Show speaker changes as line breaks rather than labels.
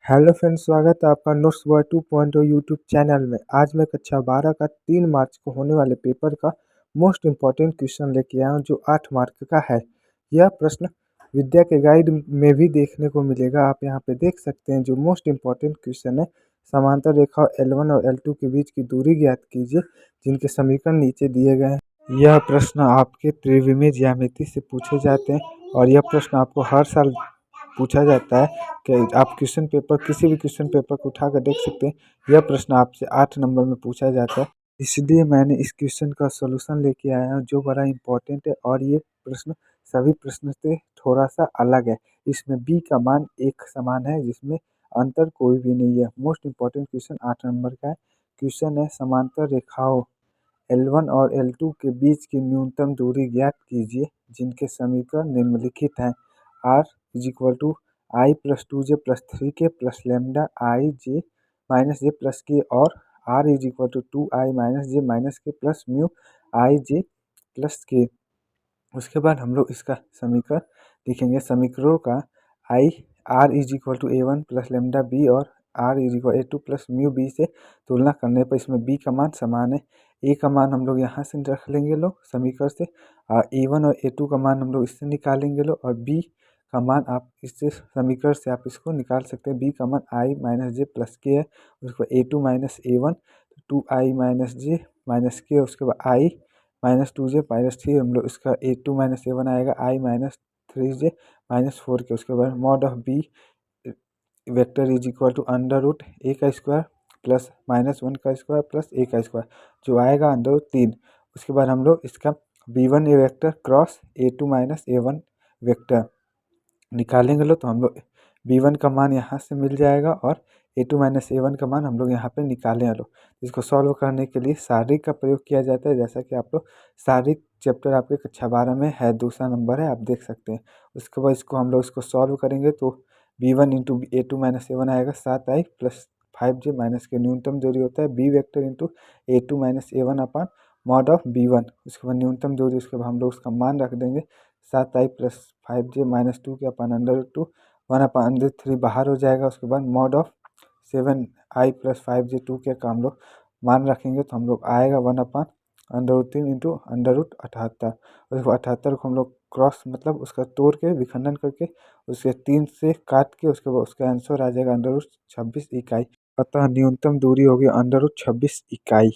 Hello friends, स्वागत है आपका नोट्स बॉय 2.0 यूट्यूब चैनल में। आज मैं कक्षा 12 का 3 मार्च को होने वाले पेपर का मोस्ट इम्पॉर्टेंट क्वेश्चन लेके आया हूँ जो 8 मार्क का है। यह प्रश्न विद्या के गाइड में भी देखने को मिलेगा। आप यहाँ पे देख सकते हैं जो मोस्ट इम्पॉर्टेंट क्वेश्चन है। समांतर रेखा L1 और L2 के बीच की दूरी ज्ञात कीजिए जिनके समीकरण नीचे दिए गए हैं। यह प्रश्न आपके त्रिविमीय ज्यामिति से पूछे जाते हैं और यह प्रश्न आपको हर साल पूछा जाता है कि आप क्वेश्चन पेपर किसी भी क्वेश्चन पेपर को उठाकर देख सकते हैं। यह प्रश्न आपसे 8 नंबर में पूछा जाता है, इसलिए मैंने इस क्वेश्चन का सॉल्यूशन लेके आया हूँ जो बड़ा इंपॉर्टेंट है और ये प्रश्न सभी प्रश्न से थोड़ा सा अलग है। इसमें बी का मान एक समान है जिसमें अंतर कोई भी नहीं है। मोस्ट इम्पॉर्टेंट क्वेश्चन 8 नंबर का है। क्वेश्चन है समांतर रेखाओं L1 और L2 के बीच की न्यूनतम दूरी ज्ञात कीजिए जिनके समीकरण निम्नलिखित हैं। R is equal to i plus 2j plus 3k plus lambda i j minus j plus k और R is equal to 2i minus j minus k plus mu i j plus k. उसके बाद हम लोग इसका समीकरण लिखेंगे। समीकरणों का आई R is equal to A1 plus lambda b और R is equal A2 plus mu b से तुलना करने पर इसमें बी का मान समान है। ए का मान हम लोग यहाँ से रख लेंगे लोग समीकरण से, A1 और A2 का मान हम लोग इससे निकालेंगे लोग, और बी का मान आप इससे समीकरण से आप इसको निकाल सकते हैं। बी का मान आई माइनस जे प्लस के है। उसके बाद A2 minus A1 2i minus j minus के, उसके बाद आई माइनस 2j माइनस 3 हम लोग इसका A2 माइनस A1 आएगा आई माइनस 3j माइनस 4k। उसके बाद mod of B vector is equal to under root A का स्क्वायर प्लस माइनस 1 का स्क्वायर प्लस ए का स्क्वायर जो आएगा अंडर रूट 3। उसके बाद हम लोग इसका B1 A vector cross A2 minus A1 vector निकालेंगे लो तो हम लोग B1 का मान यहाँ से मिल जाएगा और A2 माइनस A1 का मान हम लोग यहाँ पे निकालें लो। इसको सॉल्व करने के लिए शारीरिक का प्रयोग किया जाता है, जैसा कि आप लोग शारीरिक चैप्टर आपके कक्षा 12 में है, दूसरा नंबर है, आप देख सकते हैं। उसके बाद इसको हम लोग इसको सॉल्व करेंगे तो B1 into A2 minus A1 आएगा 7i प्लस 5j माइनस के। न्यूनतम दूरी होता है B vector into A2 minus A1 upon mod of B1। उसके बाद न्यूनतम दूरी, उसके बाद हम लोग उसका मान रख देंगे 7i प्लस 5j माइनस 2 के upon under to 1 upon under 3 बाहर हो जाएगा। उसके बाद mod of 7i plus 5j 2 के का हम लोग मान रखेंगे तो हम लोग आएगा 1 upon under root 3 into under root 78। उसके बाद 78 को हम लोग क्रॉस मतलब उसका तोड़ के विखंडन करके उसके 3 से काट के उसके बाद उसका आंसर आ जाएगा अंडर रूट 26 इकाई। अतः न्यूनतम दूरी होगी अंडर रूट 26 इकाई।